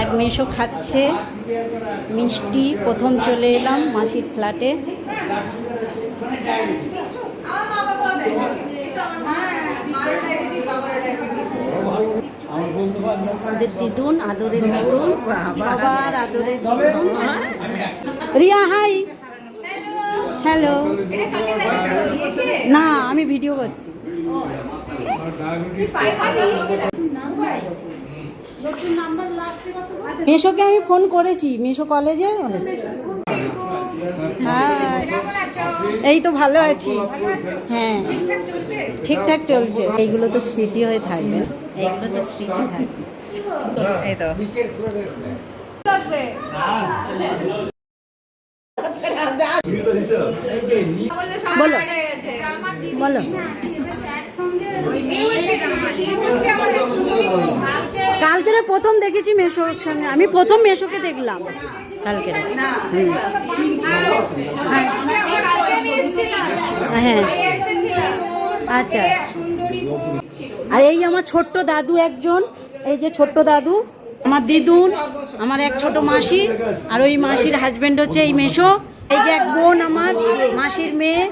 এক মেশো খাচ্ছে মিষ্টি। প্রথম চলে এলাম মাসির ফ্ল্যাটে। আমাদের দিদুন, আদরের দিদুন, সবার আদরের দিদুন। রিয়া হাই। হ্যালো। না, আমি ভিডিও করছি। মেশোকে আমি ফোন করেছি, মেশো কলেজে। হ্যাঁ, এই তো ভালো আছি। হ্যাঁ, ঠিকঠাক চলছে। এইগুলো তো স্মৃতি হয়ে থাকবে, এইগুলো তো স্মৃতি থাকবে। এই তো বলো বলো। কালকে প্রথম দেখেছি মেশোর সঙ্গে, আমি প্রথম মেশোকে দেখলাম কালকে। হ্যাঁ, আচ্ছা। আর এই আমার ছোট্ট দাদু একজন, এই যে ছোট্ট দাদু আমার দিদুন, আমার এক ছোট মাসি, আর ওই মাসির হাজবেন্ড হচ্ছে এই মেশো। এই যে এক বোন আমার মাসির মেয়ে,